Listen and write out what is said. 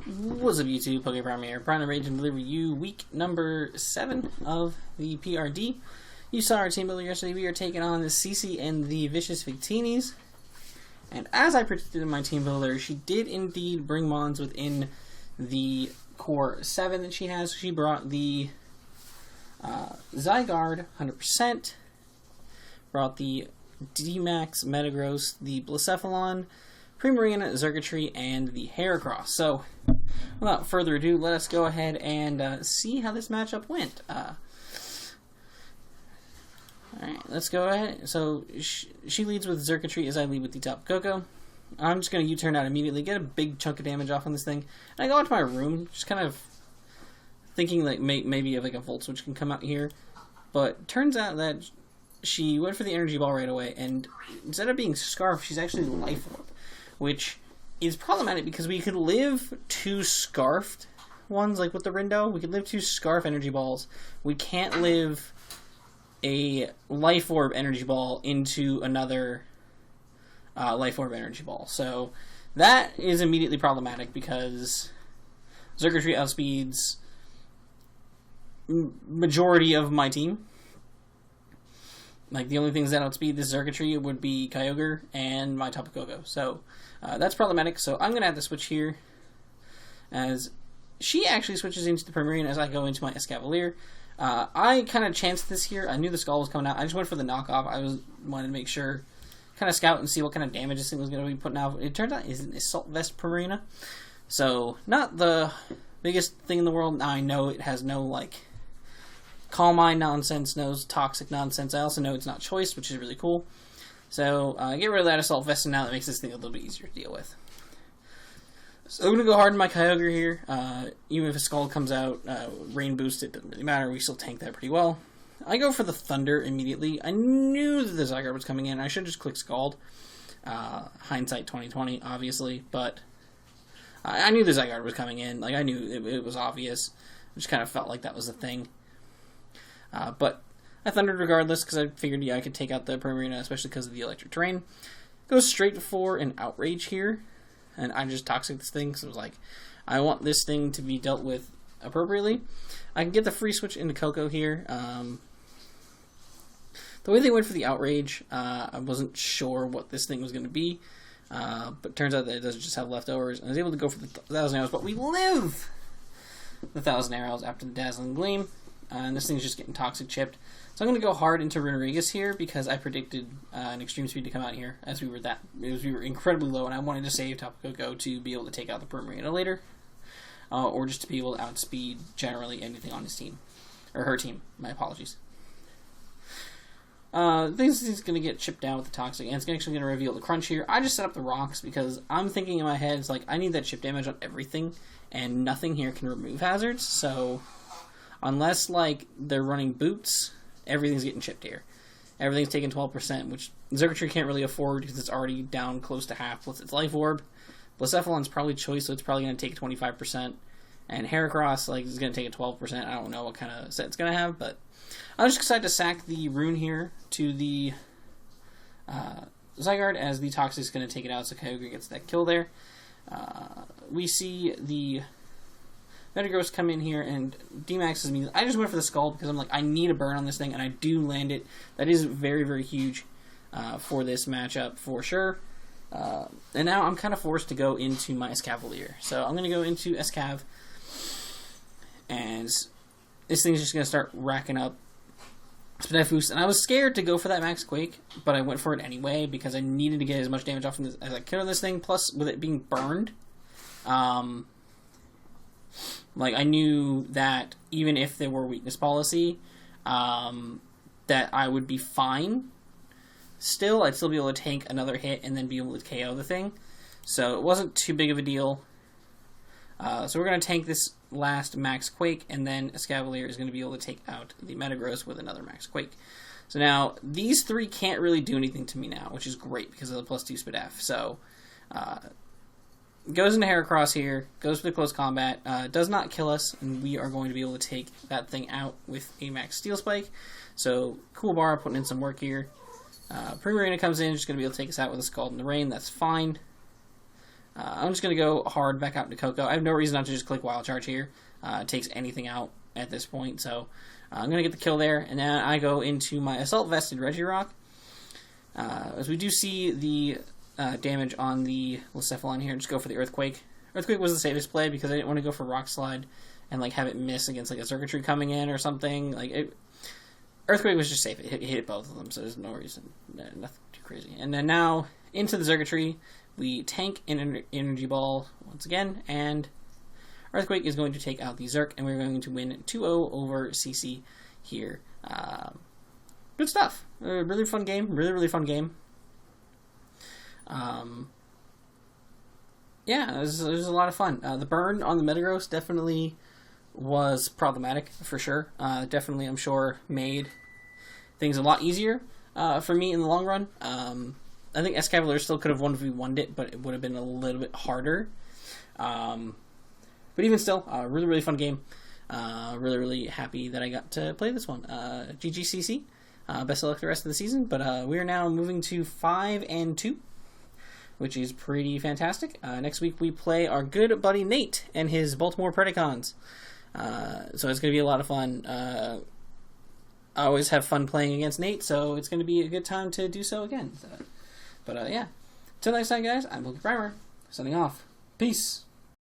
What's up YouTube, PokePrimer here, trying to rage and deliver you week number 7 of the PRD. You saw our team builder yesterday. We are taking on the CC and the Vicious Victinis. And as I predicted in my team builder, she did indeed bring mons within the core 7 that she has. She brought the Zygarde 100%, brought the D-Max Metagross, the Blacephalon, Primarina, Xurkitree, and the Heracross. So, without further ado, let us go ahead and see how this matchup went. Alright, let's go ahead. So, she leads with Xurkitree as I lead with the Tapu Koko. I'm just going to U-turn out immediately, get a big chunk of damage off on this thing. And I go into my room, just kind of thinking like maybe like a Volt Switch can come out here. But turns out that she went for the Energy Ball right away, and instead of being Scarf, she's actually Life Orb, which is problematic because we could live 2 Scarfed ones, like with the Rindo. We could live 2 Scarf Energy Balls. We can't live a Life Orb Energy Ball into another Life Orb Energy Ball. So that is immediately problematic because Xurkitree outspeeds majority of my team. Like, the only things that outspeed this Xurkitree would be Kyogre and my Tapu Koko. So, that's problematic. So, I'm going to have to switch here. As she actually switches into the Primarina as I go into my Escavalier. I kind of chanced this here. I knew the Skull was coming out. I just went for the knockoff. I wanted to make sure, kind of scout and see what kind of damage this thing was going to be putting out. It turns out it's an Assault Vest Primarina. So, not the biggest thing in the world. Now, I know it has no, like, Calm Mind nonsense, no toxic nonsense. I also know it's not choice, which is really cool. So, get rid of that Assault Vest, and now that makes this thing a little bit easier to deal with. So, I'm going to go hard in my Kyogre here. Even if a Skull comes out, Rain Boost, it doesn't really matter. We still tank that pretty well. I go for the Thunder immediately. I knew that the Zygarde was coming in. I should have just clicked Scald. Hindsight 2020, obviously, but I knew the Zygarde was coming in. Like, I knew it was obvious. I just kind of felt like that was the thing. But I thundered regardless because I figured, yeah, I could take out the Primarina, especially because of the electric terrain. Goes straight for an Outrage here, and I just Toxic this thing because I was like, I want this thing to be dealt with appropriately. I can get the free switch into Koko here. The way they went for the Outrage, I wasn't sure what this thing was going to be, but turns out that it doesn't just have leftovers. I was able to go for the 1,000 arrows, but we live the 1,000 arrows after the Dazzling Gleam. And this thing's just getting Toxic chipped. So I'm going to go hard into Runerigus here because I predicted an Extreme Speed to come out here as we were incredibly low, and I wanted to save Tapu Koko to be able to take out the Primarina later, or just to be able to outspeed generally anything on his team, or her team. My apologies. This is going to get chipped down with the Toxic, and it's actually going to reveal the Crunch here. I just set up the rocks because I'm thinking in my head, it's like, I need that chip damage on everything, and nothing here can remove hazards, so unless, like, they're running boots, everything's getting chipped here. Everything's taking 12%, which Xurkitree can't really afford because it's already down close to half, plus its Life Orb. Blacephalon's probably choice, so it's probably going to take 25%. And Heracross, like, is going to take a 12%. I don't know what kind of set it's going to have, but I'm just excited to sack the Rune here to the Zygarde, as the Toxic's going to take it out, so Kyogre gets that kill there. We see the Metagross come in here, and D-Max is me. I just went for the Skull because I'm like, I need a burn on this thing, and I do land it. That is very, very huge for this matchup, for sure. And now I'm kind of forced to go into my Escavalier. So I'm going to go into Escav, and this thing's just going to start racking up Spinefoost. And I was scared to go for that Max Quake, but I went for it anyway because I needed to get as much damage off this as I could on this thing. Plus, with it being burned, like, I knew that even if there were weakness policy, that I would be fine. Still, I'd still be able to tank another hit and then be able to KO the thing. So it wasn't too big of a deal. So we're going to tank this last Max Quake, and then Escavalier is going to be able to take out the Metagross with another Max Quake. So now, these 3 can't really do anything to me now, which is great because of the +2 SpDef. So, goes into Heracross here, goes for the close combat, does not kill us, and we are going to be able to take that thing out with a Max Steel Spike. So, Cool Bar putting in some work here. Primarina comes in, just going to be able to take us out with a Scald in the Rain, that's fine. I'm just going to go hard back out into Coco. I have no reason not to just click Wild Charge here. It takes anything out at this point, so I'm going to get the kill there, and then I go into my Assault Vested Regirock. As we do see the damage on the Lucephalon here, just go for the Earthquake. Earthquake was the safest play because I didn't want to go for Rock Slide and like have it miss against like a Circuitry coming in or something. Earthquake was just safe. It hit both of them, so there's no reason, nothing too crazy. And then now into the Circuitry, we tank an Energy Ball once again, and Earthquake is going to take out the Zerk, and we're going to win 2-0 over CC here. Good stuff. Really fun game. Really fun game. Yeah, it was a lot of fun. The burn on the Metagross definitely was problematic, for sure. Definitely, I'm sure, made things a lot easier for me in the long run. I think Escavalier still could have 1v1'd it, but it would have been a little bit harder. But even still, really fun game. Really happy that I got to play this one. GGCC. Best of luck the rest of the season. But we are now moving to 5-2. Which is pretty fantastic. Next week we play our good buddy Nate and his Baltimore Predacons. So it's going to be a lot of fun. I always have fun playing against Nate, so it's going to be a good time to do so again. Yeah. Till next time, guys, I'm PokePrimer, signing off. Peace.